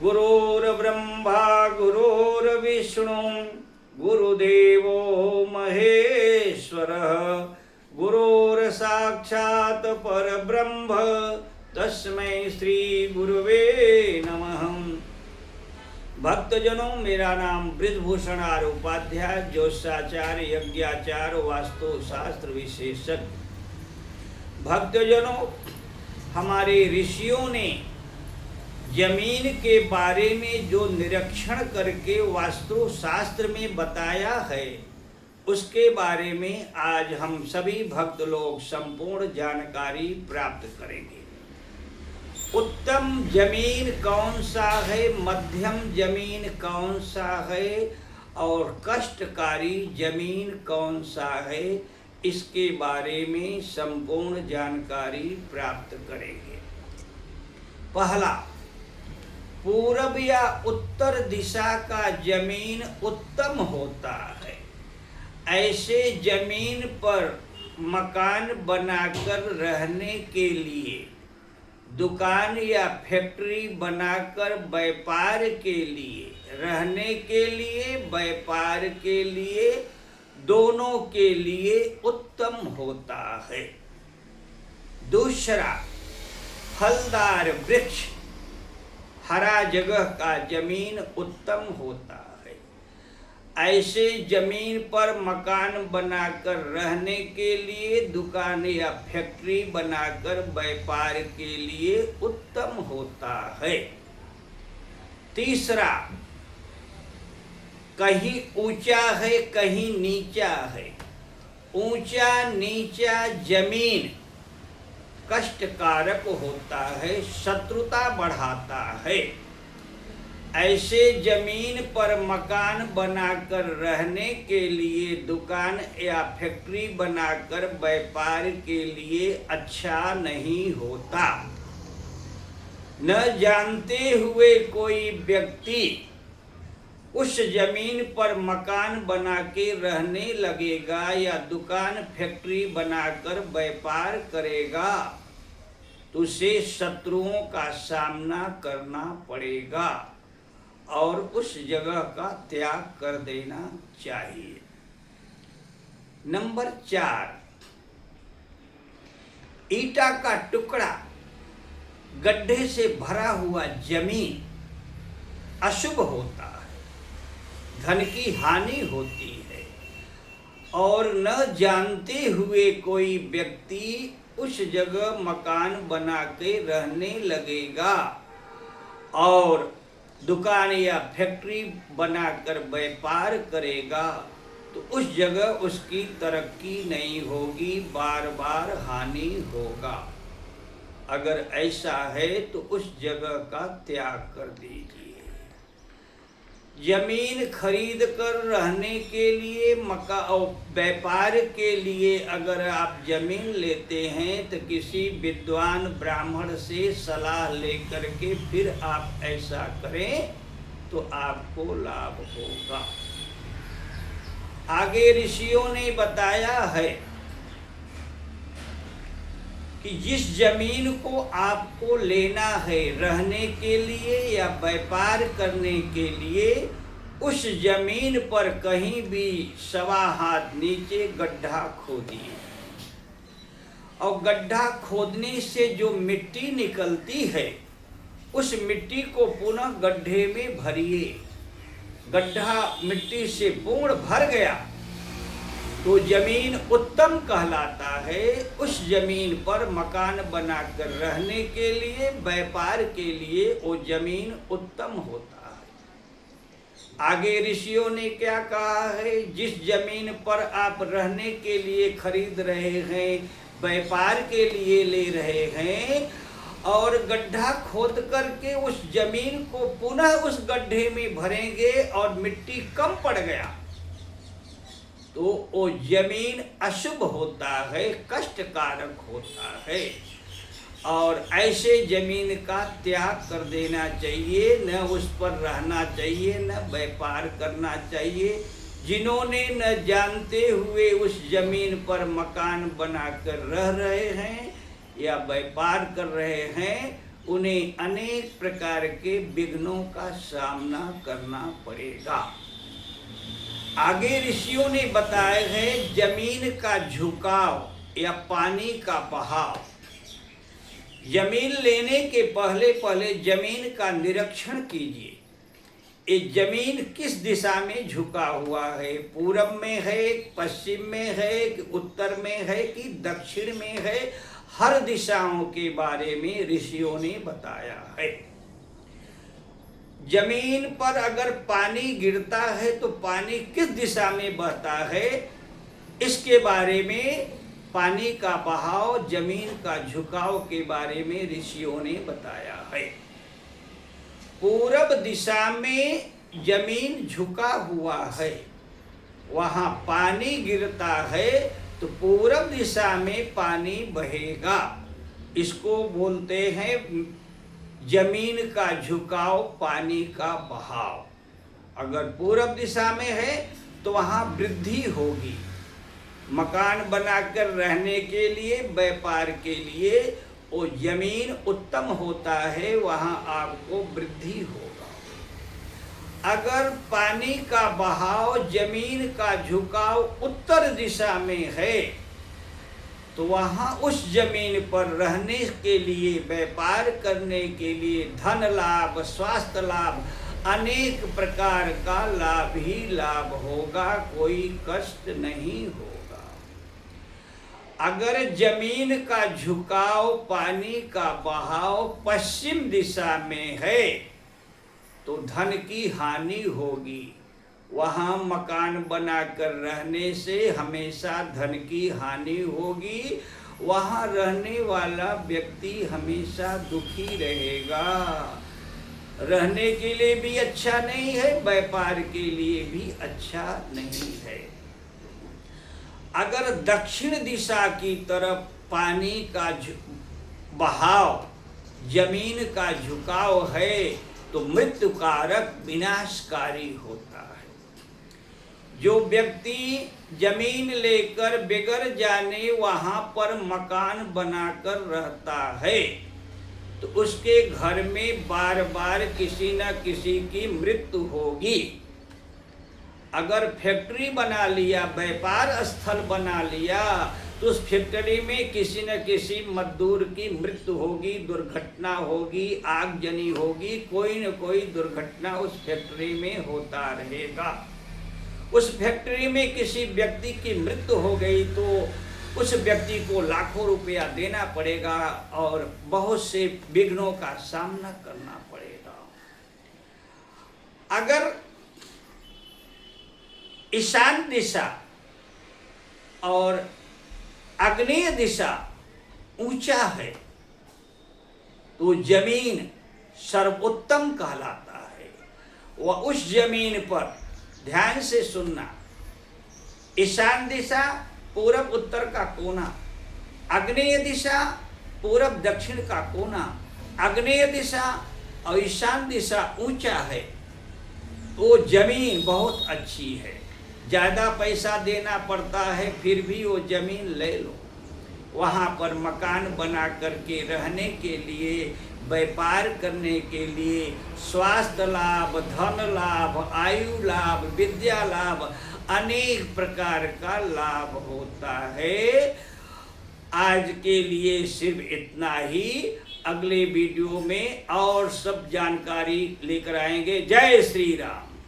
गुरुर्ब्रह्मा गुरुर्विष्णु गुरुदेवो महेश्वरः गुरुर्साक्षात् परब्रह्म तस्मै श्री गुरुवे नमः। भक्तजनों, मेरा नाम बृजभूषण आर उपाध्याय, ज्योतिषाचार्य, यज्ञाचार्य, वास्तु शास्त्र विशेषज्ञ। भक्तजनों, हमारे ऋषियों ने जमीन के बारे में जो निरीक्षण करके वास्तु शास्त्र में बताया है, उसके बारे में आज हम सभी भक्त लोग संपूर्ण जानकारी प्राप्त करेंगे। उत्तम जमीन कौन सा है, मध्यम जमीन कौन सा है और कष्टकारी जमीन कौन सा है, इसके बारे में संपूर्ण जानकारी प्राप्त करेंगे। पहला, पूरब या उत्तर दिशा का जमीन उत्तम होता है। ऐसे जमीन पर मकान बनाकर रहने के लिए, दुकान या फैक्ट्री बनाकर व्यापार के लिए, रहने के लिए, व्यापार के लिए, दोनों के लिए उत्तम होता है। दूसरा, फलदार वृक्ष, हरा जगह का जमीन उत्तम होता है। ऐसे जमीन पर मकान बनाकर रहने के लिए, दुकान या फैक्ट्री बनाकर व्यापार के लिए उत्तम होता है। तीसरा, कहीं ऊंचा है कहीं नीचा है। ऊंचा नीचा जमीन कष्टकारक होता है, शत्रुता बढ़ाता है। ऐसे जमीन पर मकान बनाकर रहने के लिए, दुकान या फैक्ट्री बनाकर व्यापार के लिए अच्छा नहीं होता। न जानते हुए कोई व्यक्ति उस जमीन पर मकान बना के रहने लगेगा या दुकान फैक्ट्री बनाकर व्यापार करेगा तो उसे शत्रुओं का सामना करना पड़ेगा और उस जगह का त्याग कर देना चाहिए। नंबर 4, ईटा का टुकड़ा, गड्ढे से भरा हुआ जमीन अशुभ होता है, धन की हानि होती है और न जानते हुए कोई व्यक्ति उस जगह मकान बना के रहने लगेगा और दुकान या फैक्ट्री बनाकर व्यापार करेगा तो उस जगह उसकी तरक्की नहीं होगी, बार बार हानि होगा। अगर ऐसा है तो उस जगह का त्याग कर दीजिए। जमीन खरीद कर रहने के लिए, व्यापार के लिए अगर आप जमीन लेते हैं तो किसी विद्वान ब्राह्मण से सलाह लेकर के फिर आप ऐसा करें तो आपको लाभ होगा। आगे ऋषियों ने बताया है कि जिस जमीन को आपको लेना है रहने के लिए या व्यापार करने के लिए, उस जमीन पर कहीं भी 1.25 हाथ नीचे गड्ढा खोदिए और गड्ढा खोदने से जो मिट्टी निकलती है उस मिट्टी को पुनः गड्ढे में भरिए। गड्ढा मिट्टी से पूर्ण भर गया तो जमीन उत्तम कहलाता है। उस जमीन पर मकान बनाकर रहने के लिए, व्यापार के लिए वो जमीन उत्तम होता है। आगे ऋषियों ने क्या कहा है, जिस जमीन पर आप रहने के लिए खरीद रहे हैं, व्यापार के लिए ले रहे हैं और गड्ढा खोद करके उस जमीन को पुनः उस गड्ढे में भरेंगे और मिट्टी कम पड़ गया तो वो जमीन अशुभ होता है, कष्टकारक होता है और ऐसे जमीन का त्याग कर देना चाहिए। न उस पर रहना चाहिए, न व्यापार करना चाहिए। जिन्होंने न जानते हुए उस जमीन पर मकान बनाकर रह रहे हैं या व्यापार कर रहे हैं, उन्हें अनेक प्रकार के विघ्नों का सामना करना पड़ेगा। आगे ऋषियों ने बताया है जमीन का झुकाव या पानी का बहाव। जमीन लेने के पहले पहले जमीन का निरीक्षण कीजिए। ये जमीन किस दिशा में झुका हुआ है, पूरब में है, पश्चिम में है कि उत्तर में है कि दक्षिण में है। हर दिशाओं के बारे में ऋषियों ने बताया है। जमीन पर अगर पानी गिरता है तो पानी किस दिशा में बहता है, इसके बारे में, पानी का बहाव, जमीन का झुकाव के बारे में ऋषियों ने बताया है। पूरब दिशा में जमीन झुका हुआ है, वहां पानी गिरता है तो पूरब दिशा में पानी बहेगा। इसको बोलते हैं जमीन का झुकाव, पानी का बहाव। अगर पूरब दिशा में है तो वहां वृद्धि होगी। मकान बनाकर रहने के लिए, व्यापार के लिए वो जमीन उत्तम होता है, वहां आपको वृद्धि होगा। अगर पानी का बहाव, जमीन का झुकाव उत्तर दिशा में है तो वहां उस जमीन पर रहने के लिए, व्यापार करने के लिए, धन लाभ, स्वास्थ्य लाभ, अनेक प्रकार का लाभ ही लाभ होगा, कोई कष्ट नहीं होगा। अगर जमीन का झुकाव, पानी का बहाव पश्चिम दिशा में है तो धन की हानि होगी। वहाँ मकान बनाकर रहने से हमेशा धन की हानि होगी। वहाँ रहने वाला व्यक्ति हमेशा दुखी रहेगा। रहने के लिए भी अच्छा नहीं है, व्यापार के लिए भी अच्छा नहीं है। अगर दक्षिण दिशा की तरफ पानी का बहाव, जमीन का झुकाव है तो मृत्युकारक, विनाशकारी होता है। जो व्यक्ति जमीन लेकर बिगड़ जाने वहां पर मकान बनाकर रहता है तो उसके घर में बार बार किसी न किसी की मृत्यु होगी। अगर फैक्ट्री बना लिया, व्यापार स्थल बना लिया तो उस फैक्ट्री में किसी न किसी मजदूर की मृत्यु होगी, दुर्घटना होगी, आगजनी होगी, कोई न कोई दुर्घटना उस फैक्ट्री में होता रहेगा। उस फैक्ट्री में किसी व्यक्ति की मृत्यु हो गई तो उस व्यक्ति को लाखों रुपया देना पड़ेगा और बहुत से विघ्नों का सामना करना पड़ेगा। अगर ईशान दिशा और आग्नेय दिशा ऊंचा है तो जमीन सर्वोत्तम कहलाता है। वह उस जमीन पर, ध्यान से सुनना, ईशान दिशा पूरब उत्तर का कोना, आग्नेय दिशा पूरब दक्षिण का कोना, आग्नेय दिशा और ईशान दिशा ऊंचा है तो जमीन बहुत अच्छी है। ज़्यादा पैसा देना पड़ता है फिर भी वो जमीन ले लो। वहाँ पर मकान बना करके रहने के लिए, व्यापार करने के लिए, स्वास्थ्य लाभ, धन लाभ, आयु लाभ, विद्या लाभ, अनेक प्रकार का लाभ होता है। आज के लिए सिर्फ इतना ही। अगले वीडियो में और सब जानकारी लेकर आएंगे। जय श्री राम।